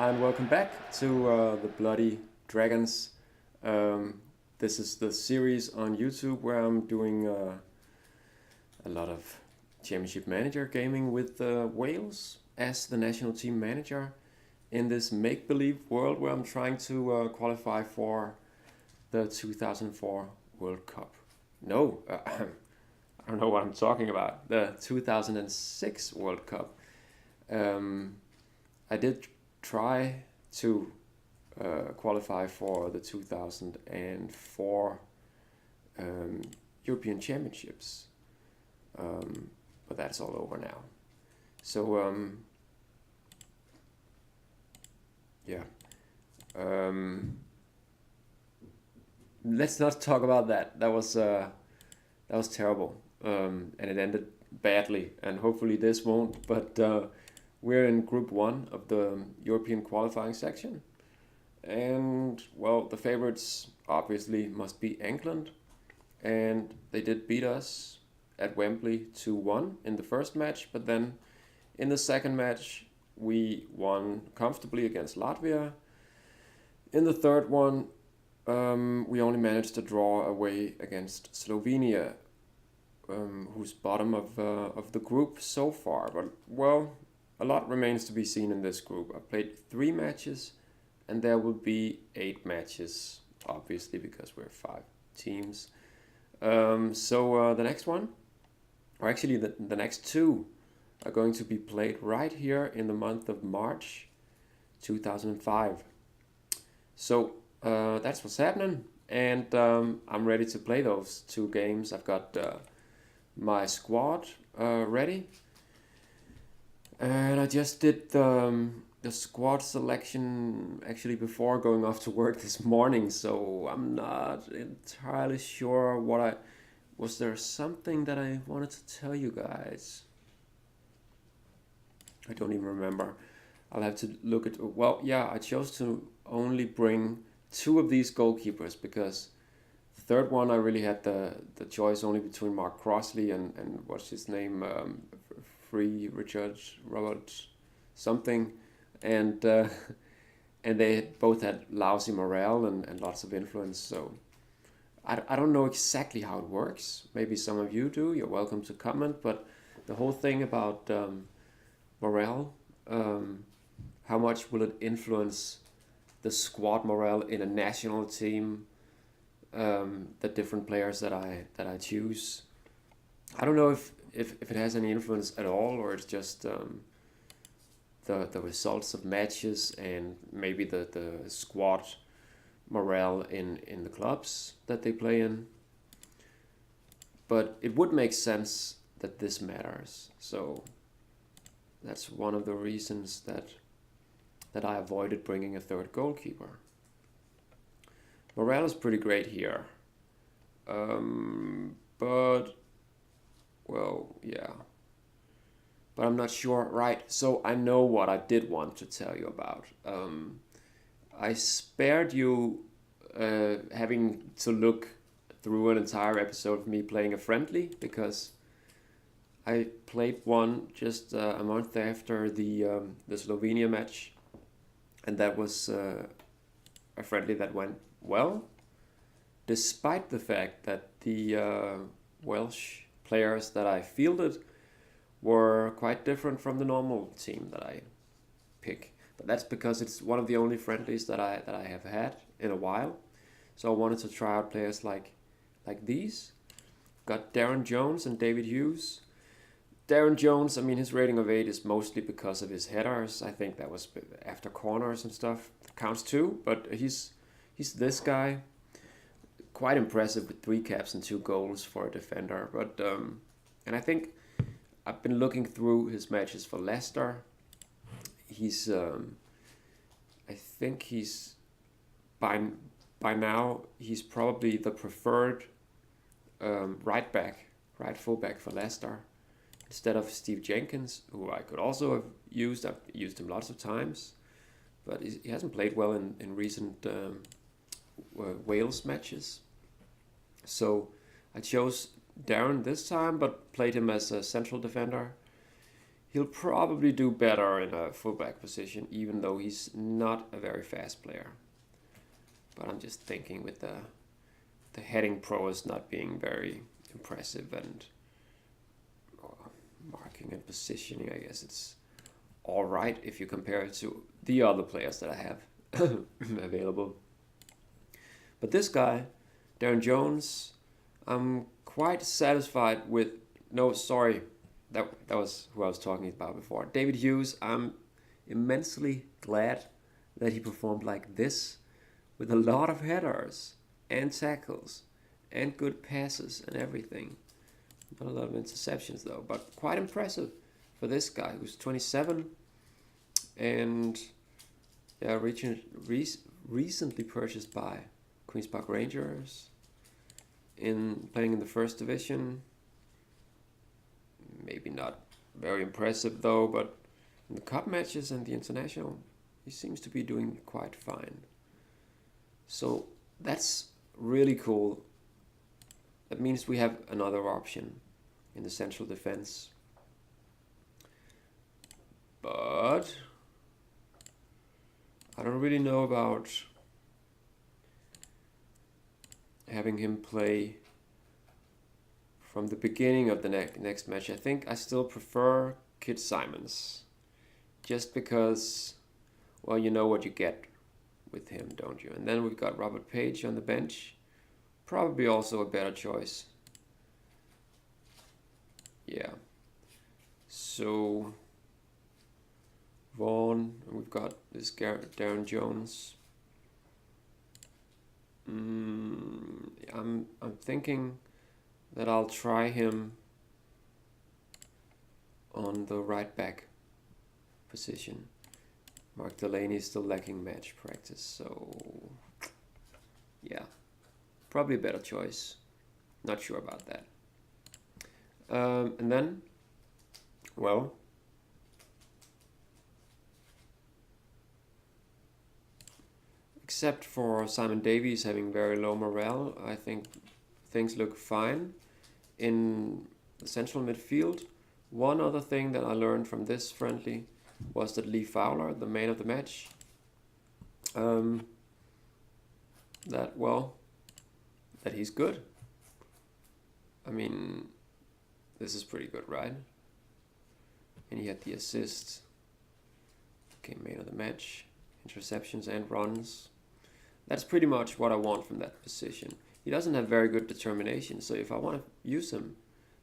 and welcome back to the Bloody Dragons. This is the series on YouTube where I'm doing a lot of Championship Manager gaming with Wales as the national team manager in this make-believe world where I'm trying to qualify for the 2004 World Cup. No, I don't know what I'm talking about. The 2006 World Cup. I did try to qualify for the 2004 European Championships, but that's all over now. So yeah, let's not talk about that. That was terrible, and it ended badly. And hopefully this won't. But we're in Group 1 of the European qualifying section. And, well, the favorites obviously must be England. And they did beat us at Wembley 2-1 in the first match. But then in the second match, we won comfortably against Latvia. In the third one, we only managed to draw away against Slovenia, who's bottom of the group so far. But, well, a lot remains to be seen in this group. I played 3 matches, and there will be 8 matches, obviously, because we're 5 teams. So the next one, or actually the next 2, are going to be played right here in the month of March 2005. So that's what's happening, and I'm ready to play those 2 games. I've got my squad ready. And I just did the squad selection actually before going off to work this morning, so I'm not entirely sure was there something that I wanted to tell you guys? I don't even remember. I'll have to look at, well, yeah, I chose to only bring 2 of these goalkeepers because the third one I really had the choice only between Mark Crossley and what's his name, Richard Robert something, and they both had lousy morale and lots of influence. So I don't know exactly how it works. Maybe some of you do. You're welcome to comment. But the whole thing about morale, how much will it influence the squad morale in a national team? The different players that I choose. I don't know if it has any influence at all, or it's just the results of matches and maybe the squad morale in the clubs that they play in. But it would make sense that this matters. So that's one of the reasons that I avoided bringing a third goalkeeper. Morale is pretty great here. But well, yeah. But I'm not sure. Right, so I know what I did want to tell you about. I spared you having to look through an entire episode of me playing a friendly because I played one just a month after the Slovenia match, and that was a friendly that went well, despite the fact that the Welsh players that I fielded were quite different from the normal team that I pick. But that's because it's one of the only friendlies that I have had in a while. So I wanted to try out players like these. Got Darren Jones and David Hughes. Darren Jones, I mean, his rating of 8 is mostly because of his headers. I think that was after corners and stuff. That counts too, but he's this guy. Quite impressive with 3 caps and 2 goals for a defender. But and I think I've been looking through his matches for Leicester. He's I think he's by now he's probably the preferred right fullback for Leicester instead of Steve Jenkins, who I could also have used. I've used him lots of times, but he hasn't played well in recent Wales matches. So I chose Darren this time, but played him as a central defender. He'll probably do better in a fullback position, even though he's not a very fast player. But I'm just thinking with the heading prowess not being very impressive, and marking and positioning, I guess it's all right if you compare it to the other players that I have available. But this guy, Darren Jones, I'm quite satisfied with. No, sorry, that was who I was talking about before. David Hughes, I'm immensely glad that he performed like this, with a lot of headers and tackles and good passes and everything. Not a lot of interceptions though, but quite impressive for this guy who's 27 and yeah, recently purchased by Queen's Park Rangers, playing in the first division. Maybe not very impressive though, but in the cup matches and the international, he seems to be doing quite fine. So that's really cool. That means we have another option in the central defense. But I don't really know about having him play from the beginning of the next match. I think I still prefer Kit Simons, just because, well, you know what you get with him, don't you? And then we've got Robert Page on the bench, probably also a better choice. Yeah. So Vaughan, and we've got this Darren Jones. I'm thinking that I'll try him on the right back position. Mark Delaney is still lacking match practice, so yeah, probably a better choice. Not sure about that. And then, well, except for Simon Davies having very low morale, I think things look fine in the central midfield. One other thing that I learned from this friendly was that Lee Fowler, the man of the match, that he's good. I mean, this is pretty good, right? And he had the assist, became man of the match, interceptions and runs. That's pretty much what I want from that position. He doesn't have very good determination, so if I want to use him,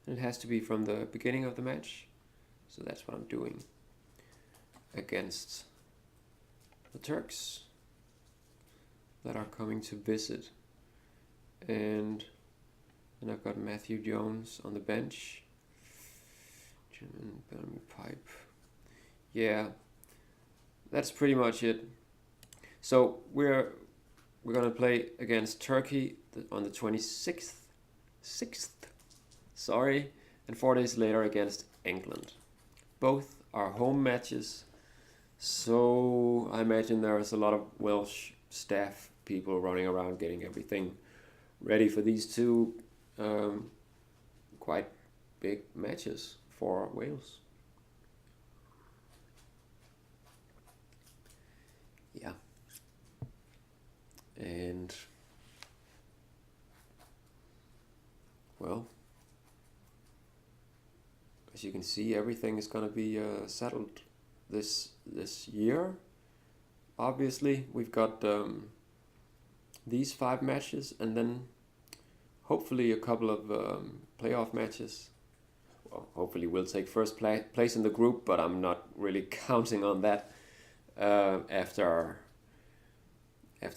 then it has to be from the beginning of the match. So that's what I'm doing against the Turks that are coming to visit. And then I've got Matthew Jones on the bench. German Bellamy Pipe. Yeah, that's pretty much it. So we're gonna play against Turkey on the 26th, and 4 days later against England. Both are home matches, so I imagine there's a lot of Welsh staff people running around getting everything ready for these two quite big matches for Wales. Yeah. And well, as you can see, everything is going to be settled this year. Obviously, we've got these 5 matches, and then hopefully a couple of playoff matches. Well, hopefully we'll take first place in the group, but I'm not really counting on that after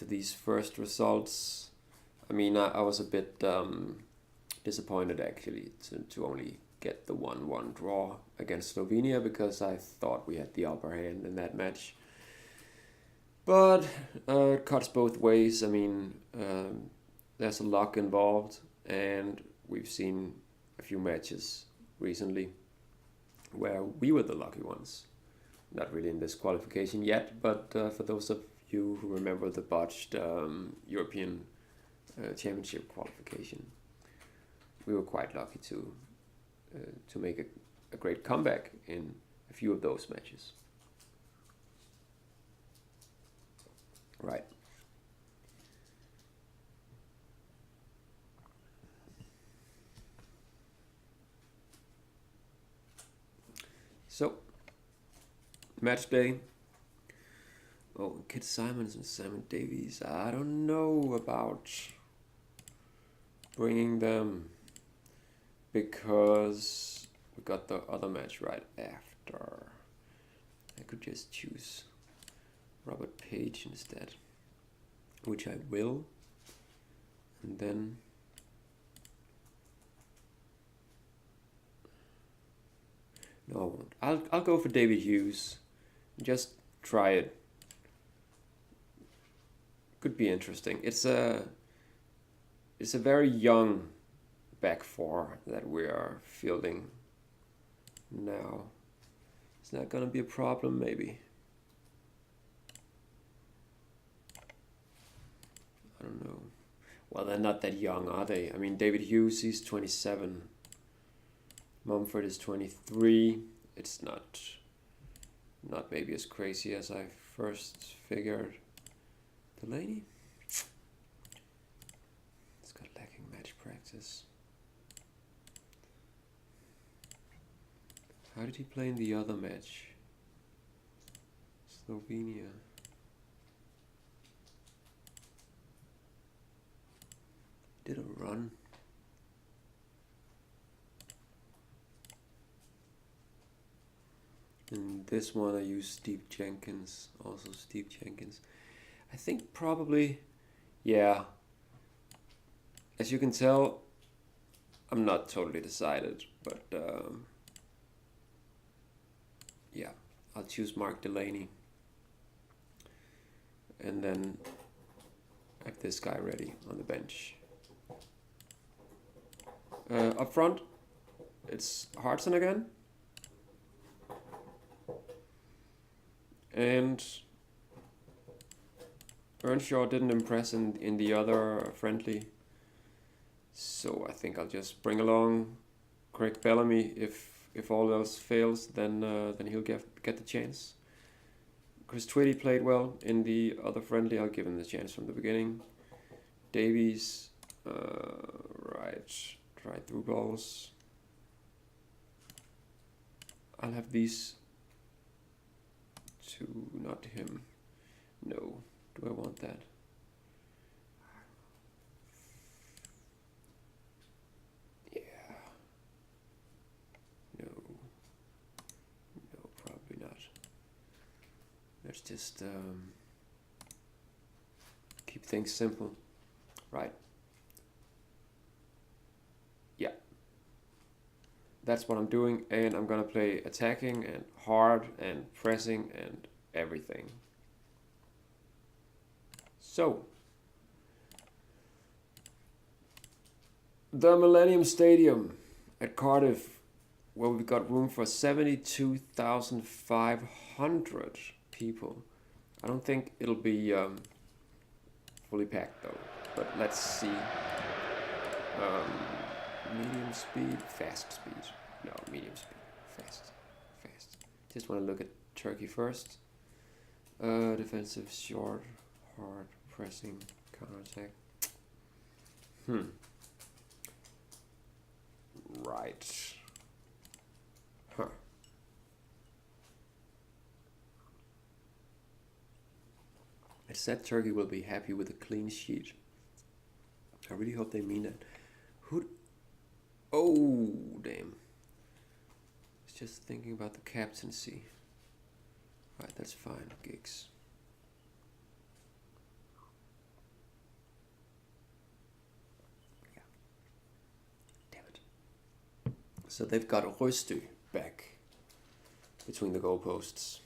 these first results. I mean, I was a bit disappointed actually to only get the 1-1 draw against Slovenia, because I thought we had the upper hand in that match. But it cuts both ways. I mean, there's a luck involved, and we've seen a few matches recently where we were the lucky ones. Not really in this qualification yet, but for those of you who remember the botched European Championship qualification, we were quite lucky to make a great comeback in a few of those matches. Right. So, match day. Oh, Kit Simons and Simon Davies. I don't know about bringing them because we got the other match right after. I could just choose Robert Page instead, which I will, and then no, I won't. I'll go for David Hughes. Just try it. Could be interesting. It's a very young back four that we are fielding now. Is that gonna be a problem? Maybe. I don't know. Well, they're not that young, are they? I mean, David Hughes, he's 27. Mumford is 23. It's not maybe as crazy as I first figured. Delaney? It's got lacking match practice. How did he play in the other match? Slovenia. Did a run. And this one I use Steve Jenkins, also Steve Jenkins. I think probably, yeah. As you can tell, I'm not totally decided, but yeah, I'll choose Mark Delaney. And then I have this guy ready on the bench. Up front, it's Hartson again. And Earnshaw didn't impress in the other friendly. So I think I'll just bring along Craig Bellamy. If all else fails, then he'll get the chance. Chris Twitty played well in the other friendly. I'll give him the chance from the beginning. Davies, right, try through balls. I'll have these two, not him. No, do I want that? Yeah. No, probably not. Let's just keep things simple. Right. Yeah. That's what I'm doing, and I'm gonna play attacking and hard and pressing and everything. So, the Millenium Stadium at Cardiff, where we've got room for 72,500 people. I don't think it'll be fully packed though, but let's see. Medium speed, fast speed. No, medium speed, fast. Just want to look at Turkey first. Defensive, short, hard, pressing, counterattack. Right. Huh. I said Turkey will be happy with a clean sheet. I really hope they mean that. Oh, damn. I was just thinking about the captaincy. Right, that's fine, Giggs. Yeah. Damn it. So they've got Röstu back between the goalposts.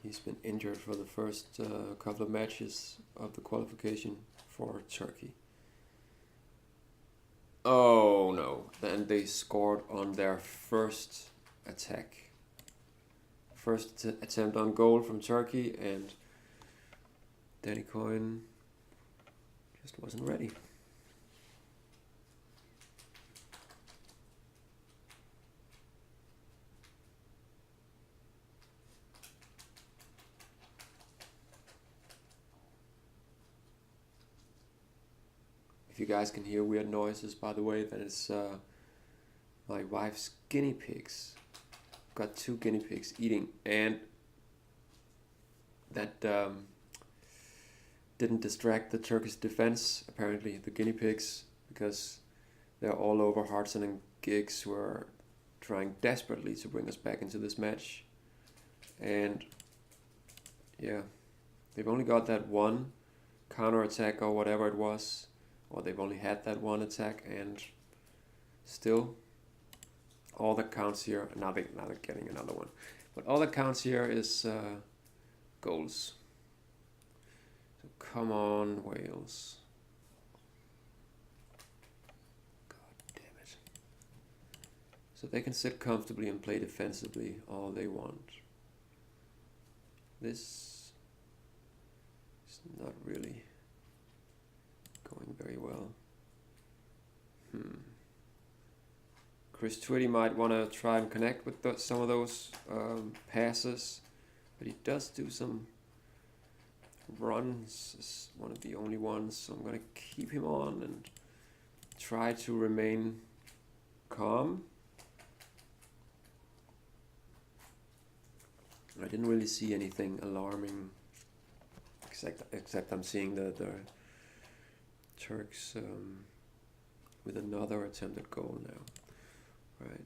He's been injured for the first couple of matches of the qualification for Turkey. Oh no, then they scored on their first attack. First attempt on goal from Turkey, and Danny Coyne just wasn't ready. If you guys can hear weird noises, by the way, then it's my wife's guinea pigs. Got 2 guinea pigs eating, and that didn't distract the Turkish defense, apparently, the guinea pigs, because they're all over Hartson and Giggs, who are trying desperately to bring us back into this match. And yeah, they've only got that one counter attack or whatever it was, or they've only had that one attack, and still all that counts here. Now they're getting another one, but all that counts here is goals. So come on, Wales. God damn it. So they can sit comfortably and play defensively all they want. This is not really going very well. Chris Twitty might want to try and connect with some of those passes, but he does do some runs. Is one of the only ones, so I'm going to keep him on and try to remain calm. I didn't really see anything alarming, except I'm seeing the Turks with another attempted goal now. Right.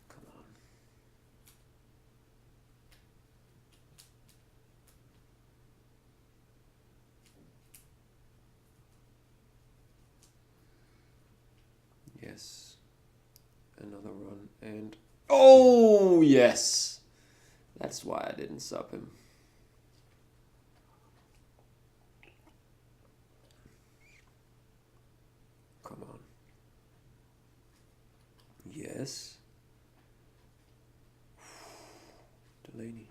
Come on. Yes. Another run and... Oh, yes! That's why I didn't sub him. Come on. Yes. Delaney.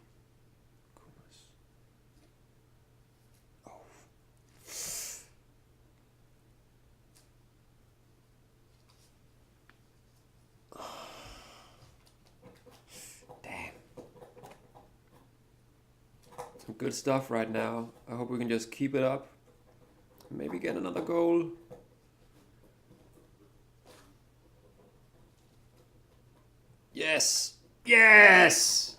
Oh. Damn. Some good stuff right now. I hope we can just keep it up. Maybe get another goal. Yes! Yes!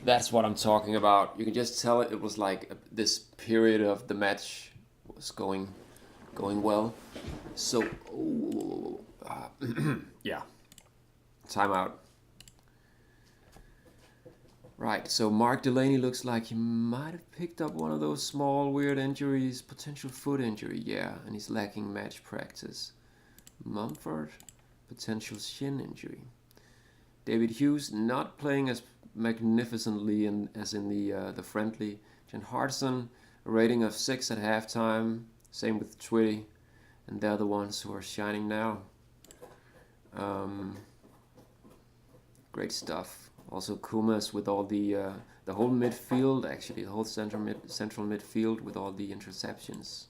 That's what I'm talking about. You can just tell it was like this period of the match was going well. So, yeah. Timeout. Right, so Mark Delaney looks like he might have picked up one of those small weird injuries, potential foot injury, yeah, and he's lacking match practice. Mumford, potential shin injury. David Hughes not playing as magnificently as in the friendly. Jen Hartson, a rating of 6 at halftime. Same with Twitty, and they're the ones who are shining now. Great stuff. Also Kumas with all the whole midfield, actually the whole central midfield with all the interceptions.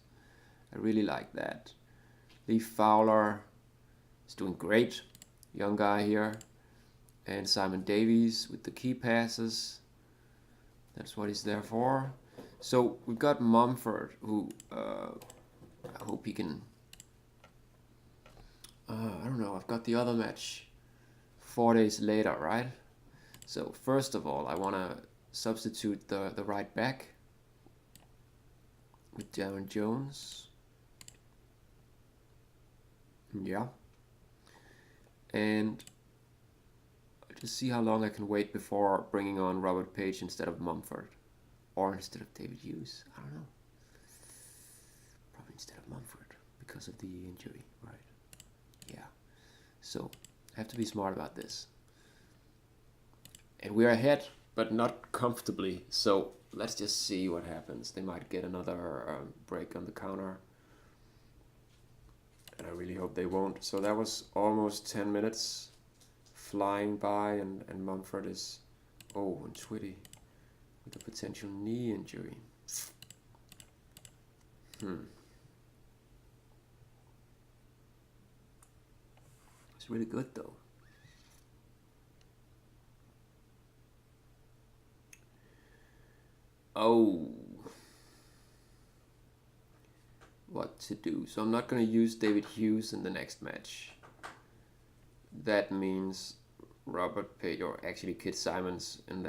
I really like that. Lee Fowler is doing great, young guy here. And Simon Davies with the key passes. That's what he's there for. So we've got Mumford, who I hope he can... I don't know, I've got the other match 4 days later, right? So first of all, I want to substitute the right back with Darren Jones. Yeah. And to see how long I can wait before bringing on Robert Page instead of Mumford. Or instead of David Hughes. I don't know. Probably instead of Mumford because of the injury, right? Yeah. So, I have to be smart about this. And we're ahead, but not comfortably. So, let's just see what happens. They might get another break on the counter. And I really hope they won't. So, that was almost 10 minutes. Flying by, and Mumford is, and Twitty with a potential knee injury. It's really good though. Oh, what to do? So I'm not going to use David Hughes in the next match. That means Robert Page, or actually Kit Simons, in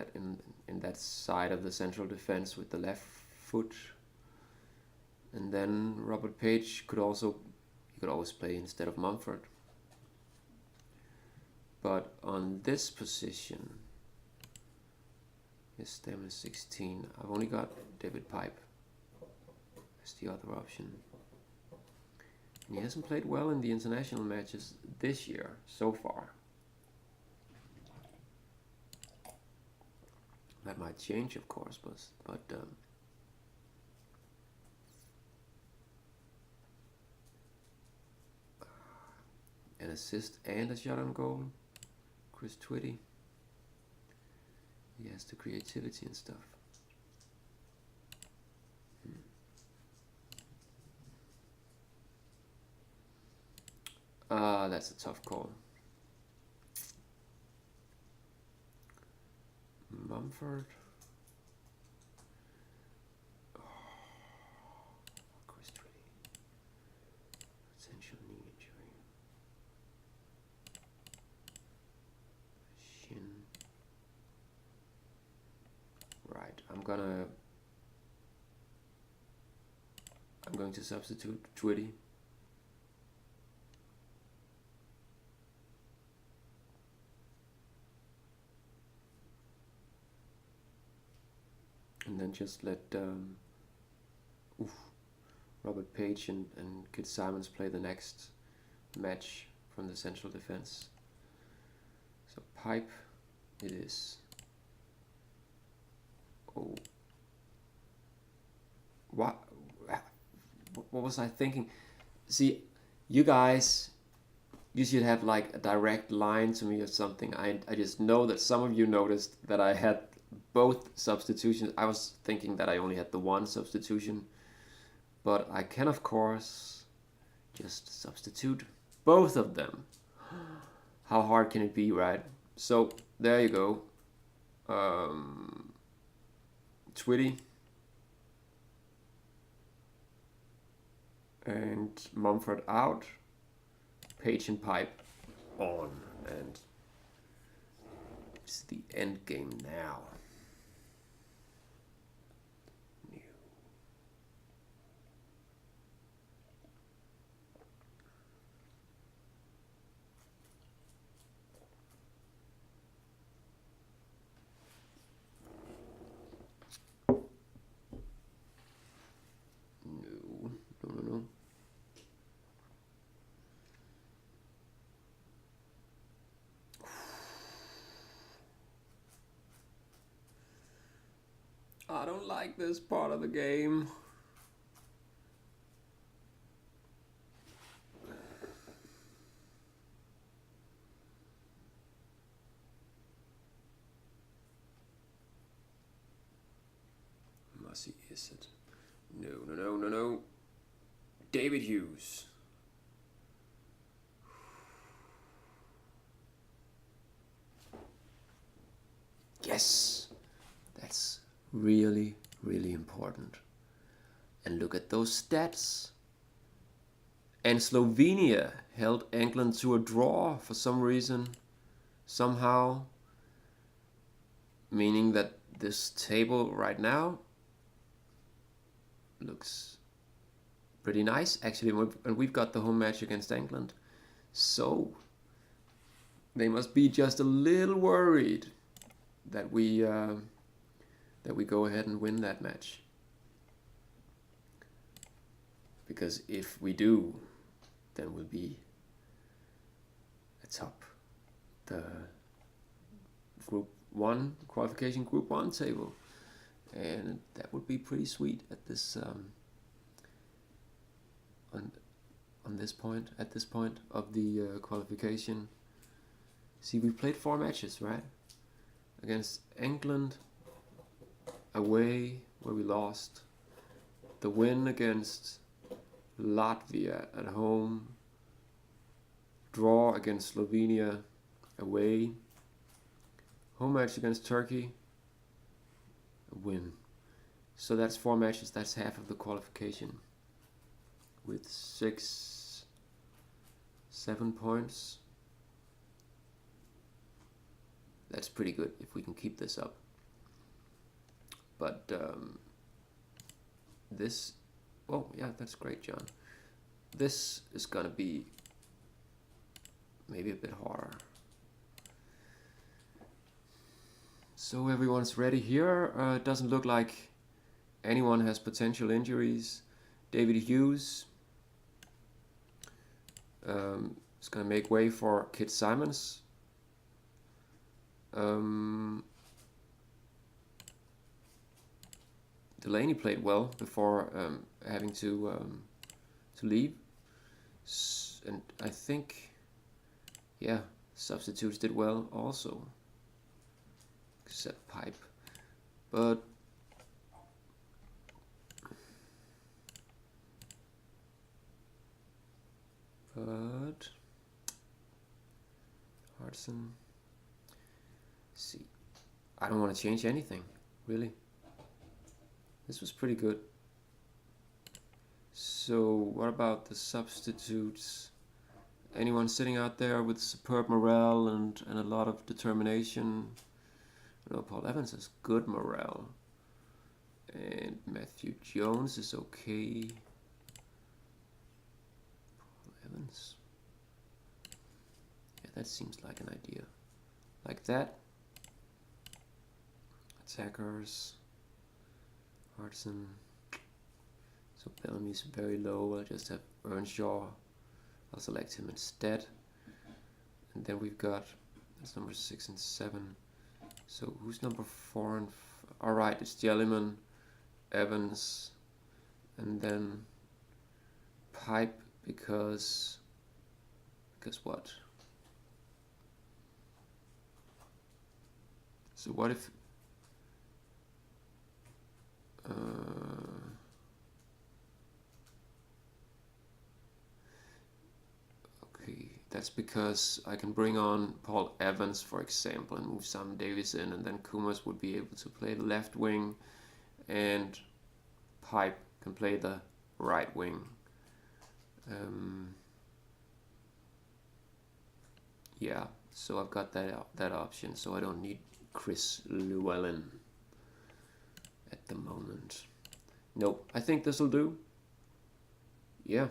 that side of the central defense with the left foot. And then Robert Page could always play instead of Mumford. But on this position, his stamina is 16. I've only got David Pipe as the other option. And he hasn't played well in the international matches this year so far. That might change, of course, but an assist and a shot on goal. Chris Twitty. He has the creativity and stuff. That's a tough call. Mumford. Oh, Chris Twitty. Potential knee injury. Shin. Right, I'm going to substitute Twitty. And then just let Robert Page and Kit Simons play the next match from the central defense. So Pipe it is. Oh, what was I thinking? See, you guys, you should have like a direct line to me or something. I just know that some of you noticed that I had both substitutions. I was thinking that I only had the one substitution, but I can of course just substitute both of them. How hard can it be, right? So there you go. Twitty and Mumford out, Page and Pipe on, and it's the end game now. No. I don't like this part of the game. Massey is it? No. David Hughes. Yes, that's really, really important. And look at those stats. And Slovenia held England to a draw for some reason, somehow, meaning that this table right now looks pretty nice actually, and we've got the home match against England, so they must be just a little worried that we go ahead and win that match, because if we do, then we'll be atop the Group 1 qualification Group 1 table, and that would be pretty sweet at this at this point of the qualification. See, we played 4 matches, right? Against England away, where we lost. The win against Latvia at home. Draw against Slovenia away. Home match against Turkey. A win. So that's 4 matches. That's half of the qualification. With 7 points. That's pretty good if we can keep this up. But this, oh yeah, that's great, John. This is gonna be maybe a bit harder. So everyone's ready here. It doesn't look like anyone has potential injuries. David Hughes is gonna make way for Kit Simons. Delaney played well before having to leave, and I think, yeah, substitutes did well also, except Pipe, but Hudson. See, I don't want to change anything, really. This was pretty good. So what about the substitutes? Anyone sitting out there with superb morale and a lot of determination? No, Paul Evans has good morale. And Matthew Jones is okay. Paul Evans. Yeah, that seems like an idea. Like that. Attackers. Hudson. So Bellamy's very low. I'll just have Earnshaw. I'll select him instead. And then we've got, that's number 6 and 7. So who's number 4 and alright, it's Jellyman, Evans, and then Pipe because what? So what if okay, that's because I can bring on Paul Evans, for example, and move Sam Davis in, and then Kumas would be able to play the left wing, and Pipe can play the right wing. Yeah, so I've got that option, so I don't need Chris Llewellyn at the moment. Nope, I think this will do. Yeah.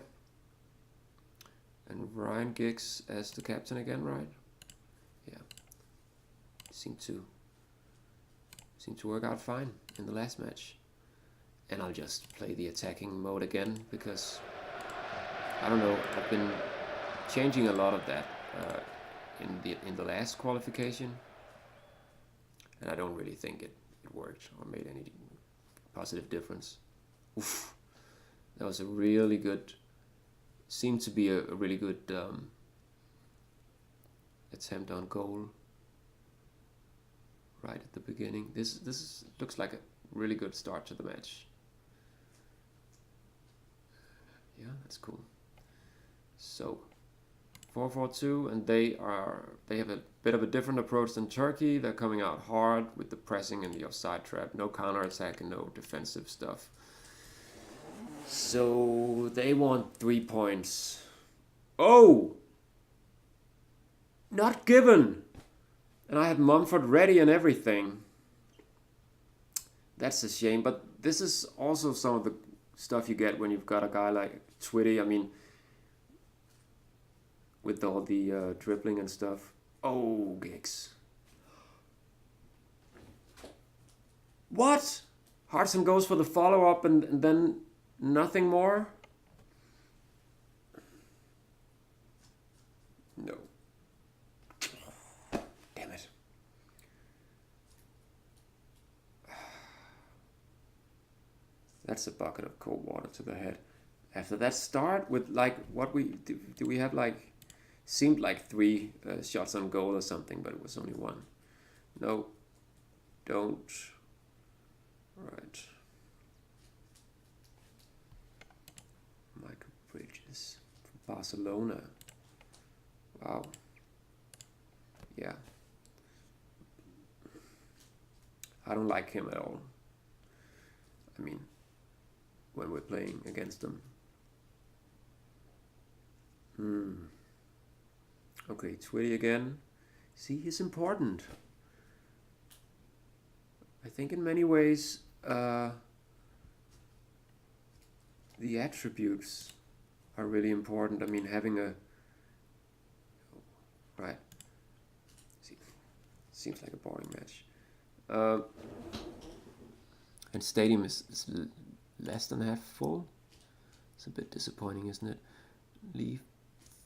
And Ryan Giggs as the captain again, right? Yeah. Seemed to work out fine in the last match. And I'll just play the attacking mode again because I don't know, I've been changing a lot of that in the last qualification, and I don't really think it worked or made any positive difference. Oof. That was a really good, seemed to be a really good attempt on goal right at the beginning. This looks like a really good start to the match. Yeah, that's cool. So 4-4-2, and they have a bit of a different approach than Turkey. They're coming out hard with the pressing and the offside trap. No counter attack and no defensive stuff. So they want 3 points. Oh! Not given! And I had Mumford ready and everything. That's a shame, but this is also some of the stuff you get when you've got a guy like Twitty. I mean, with all the dribbling and stuff. Oh, Giggs. What? Hartson goes for the follow-up and then nothing more? No. Damn it. That's a bucket of cold water to the head. After that start with like what we do we have like seemed like 3 shots on goal or something, but it was only 1. No, don't. Right. Michael Bridges from Barcelona. Wow. Yeah. I don't like him at all. I mean, when we're playing against them. Okay, Twitty again. See, he's important. I think in many ways, the attributes are really important. I mean, having a... Right. See, seems like a boring match. And Stadium is less than half full. It's a bit disappointing, isn't it? Lee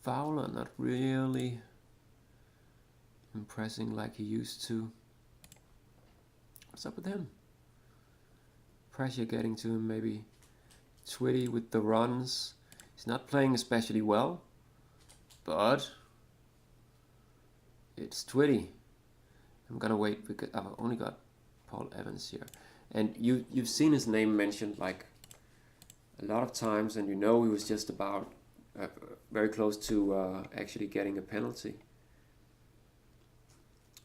Fowler not really impressing like he used to. What's up with him? Pressure getting to him, maybe. Twitty with the runs. He's not playing especially well, but it's Twitty. I'm gonna wait because I've only got Paul Evans here, and you've seen his name mentioned like a lot of times, and you know he was just about very close to actually getting a penalty.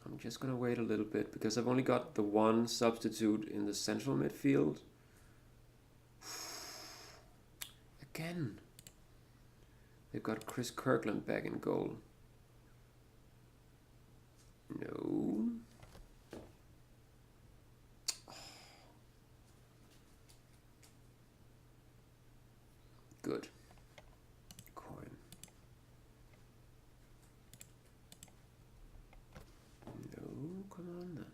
I'm just gonna wait a little bit because I've only got the one substitute in the central midfield. Again, they've got Chris Kirkland back in goal. No. Good. Coin. No, come on then.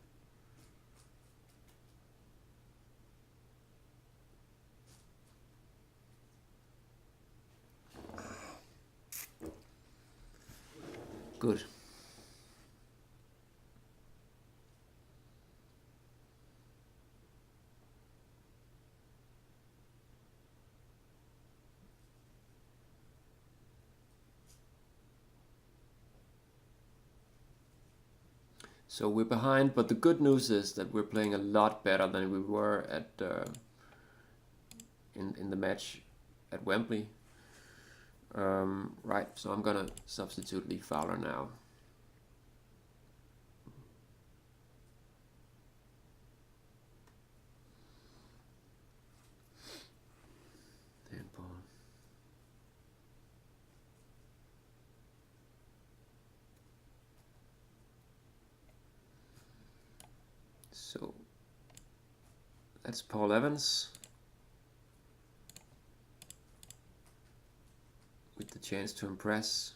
Good. So we're behind, but the good news is that we're playing a lot better than we were at in the match at Wembley. Right, so I'm gonna substitute Lee Fowler now. Handball. So that's Paul Evans with the chance to impress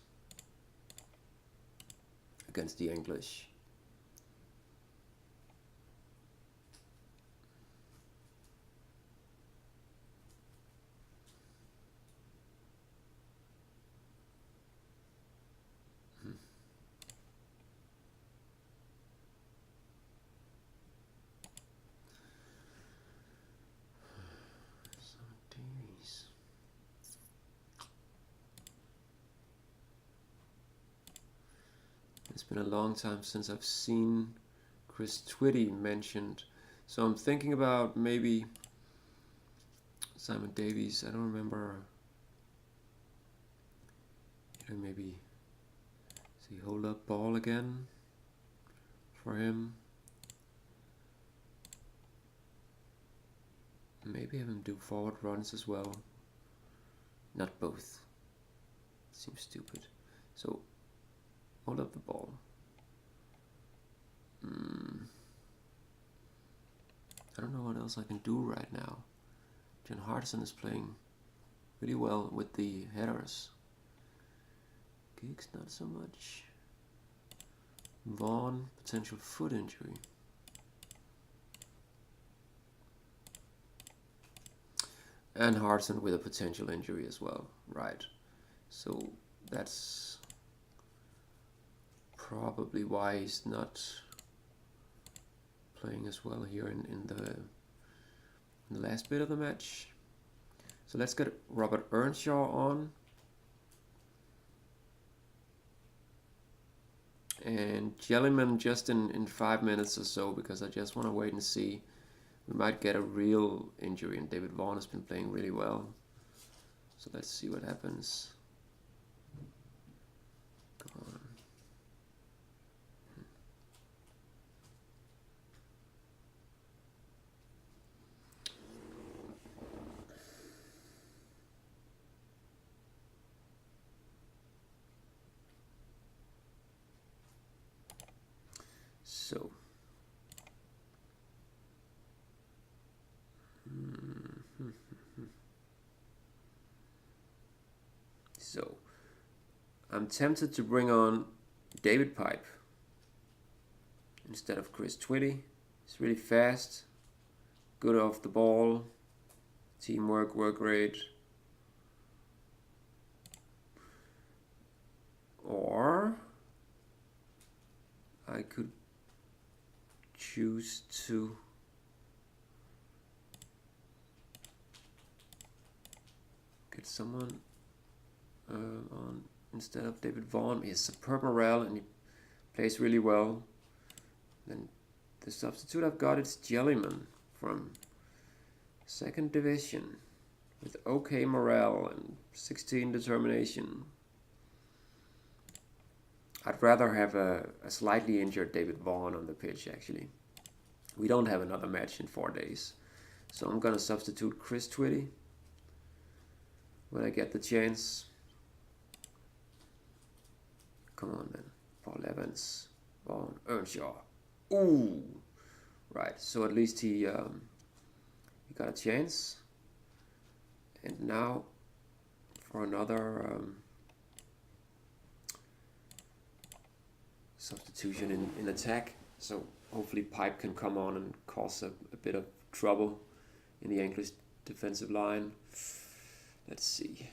against the English. It's been a long time since I've seen Chris Twitty mentioned, so I'm thinking about maybe Simon Davies. I don't remember. You know, maybe see hold up ball again for him. Maybe have him do forward runs as well. Not both. Seems stupid. So hold up the ball. I don't know what else I can do right now. John Hardison is playing really well with the headers. Giggs not so much. Vaughan, potential foot injury. And Hardison with a potential injury as well. Right. So that's probably why he's not playing as well here in the last bit of the match. So let's get Robert Earnshaw on. And Jellyman just in 5 minutes or so, because I just want to wait and see. We might get a real injury, and David Vaughan has been playing really well. So let's see what happens. Come on. So. So. I'm tempted to bring on David Pipe instead of Chris Twitty. He's really fast, good off the ball, teamwork, work rate. Or I could choose to get someone on instead of David Vaughan. He has superb morale and he plays really well. Then the substitute I've got is Jellyman from 2nd Division with okay morale and 16 determination. I'd rather have a slightly injured David Vaughan on the pitch, actually. We don't have another match in 4 days. So I'm going to substitute Chris Twitty when I get the chance. Come on, then. Paul Evans, Vaughan, Earnshaw. Ooh! Right, so at least he got a chance. And now for another substitution in attack. So hopefully Pipe can come on and cause a bit of trouble in the English defensive line. Let's see.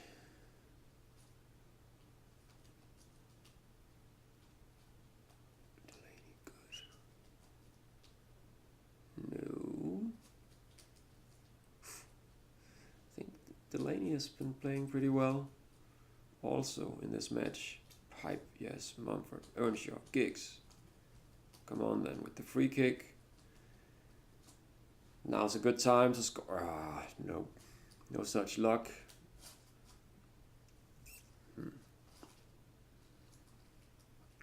No. I think Delaney has been playing pretty well also in this match. Pipe, yes. Mumford, Earnshaw, Giggs. Come on then with the free kick. Now's a good time to score. Ah, no. No such luck.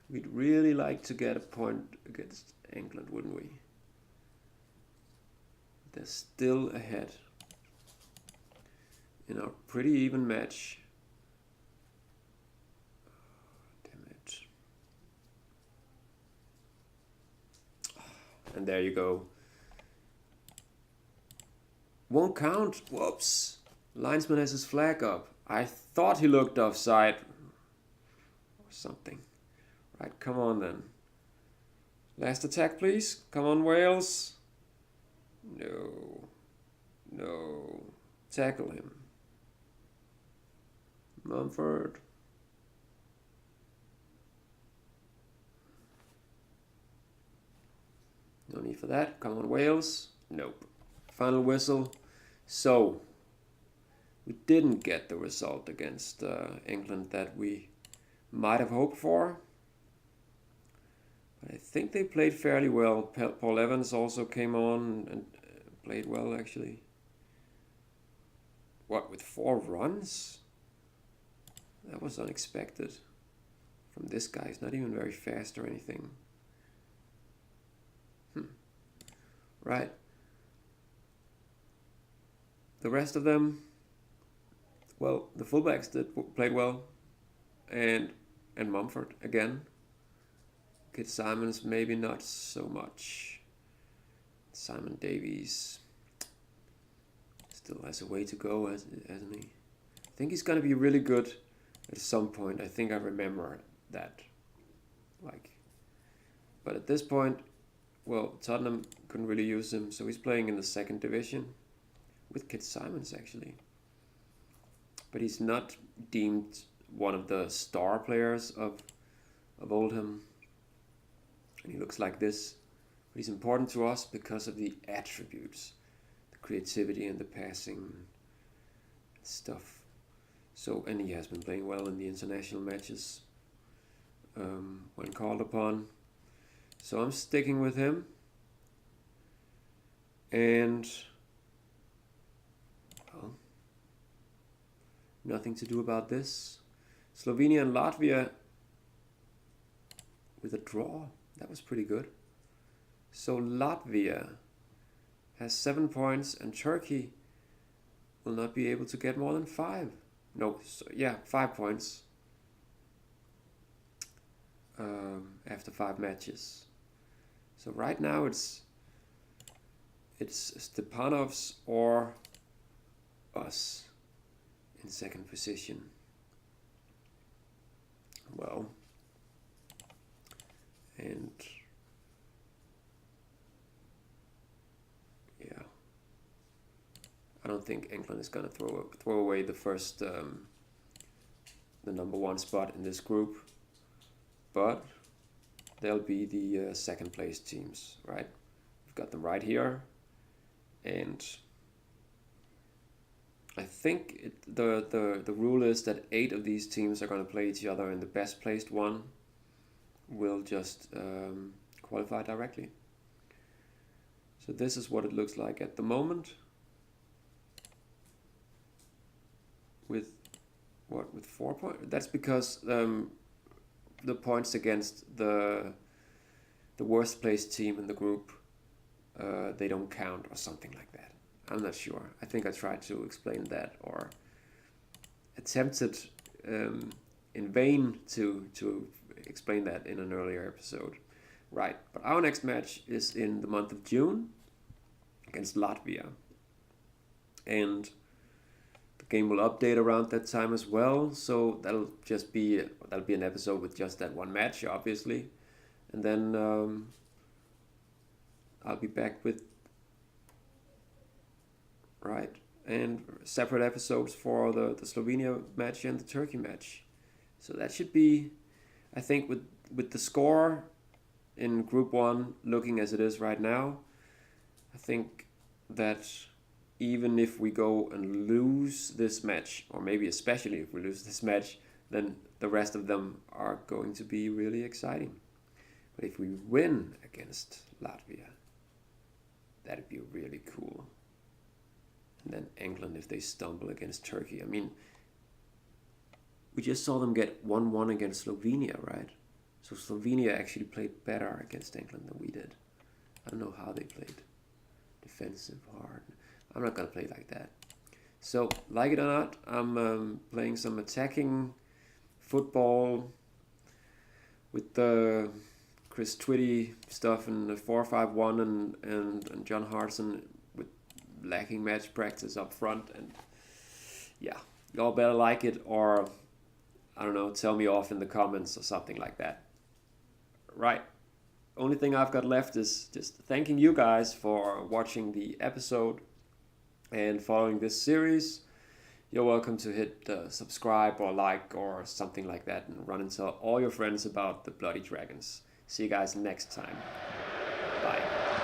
We'd really like to get a point against England, wouldn't we? They're still ahead in a pretty even match. Damn it. And there you go. Won't count. Whoops. Linesman has his flag up. I thought he looked offside or something. Right, come on then. Last attack, please. Come on, Wales. No. No. Tackle him. Mumford. No need for that. Come on, Wales. Nope. Final whistle. So, we didn't get the result against England that we might have hoped for. But I think they played fairly well. Paul Evans also came on and played well, actually. What, with 4 runs? That was unexpected from this guy. He's not even very fast or anything. Right. The rest of them, well, the fullbacks played well, and Mumford again. Kid Simons maybe not so much. Simon Davies still has a way to go, hasn't he? I think he's gonna be really good at some point. I think I remember that. But at this point, well, Tottenham couldn't really use him, so he's playing in the 2nd division with Kid Simons actually. But he's not deemed one of the star players of Oldham. And he looks like this. But he's important to us because of the attributes, the creativity and the passing stuff. So, and he has been playing well in the international matches when called upon. So I'm sticking with him. And, well, nothing to do about this. Slovenia and Latvia with a draw. That was pretty good. So Latvia has 7 points and Turkey will not be able to get more than 5. No, so, yeah, 5 points after 5 matches. So right now it's Stepanovs or us in second position. Well, and yeah, I don't think England is gonna throw away the first the number one spot in this group, but they'll be the second place teams, right? We've got them right here, and I think the rule is that 8 of these teams are going to play each other, and the best placed one will just qualify directly. So this is what it looks like at the moment. With 4 points? That's because the points against the worst placed team in the group, they don't count or something like that. I'm not sure. I think I tried to explain that, or attempted in vain to explain that in an earlier episode. Right, but our next match is in the month of June against Latvia. And the game will update around that time as well, so that'll be an episode with just that one match, obviously. And then I'll be back with and separate episodes for the Slovenia match and the Turkey match. So that should be, I think, with the score in Group 1 looking as it is right now, I think that even if we go and lose this match, or maybe especially if we lose this match, then the rest of them are going to be really exciting. But if we win against Latvia, that'd be really cool. And then England, if they stumble against Turkey. I mean, we just saw them get 1-1 against Slovenia, right? So Slovenia actually played better against England than we did. I don't know how they played. Defensive, hard. I'm not going to play like that. So, like it or not, I'm playing some attacking football with the Chris Twitty stuff and the 4-5-1 and John Hartson with lacking match practice up front. And yeah, y'all better like it, or I don't know, tell me off in the comments or something like that. Right. Only thing I've got left is just thanking you guys for watching the episode and following this series. You're welcome to hit subscribe or like or something like that, and run and tell all your friends about the Bloody Dragons. See you guys next time. Bye.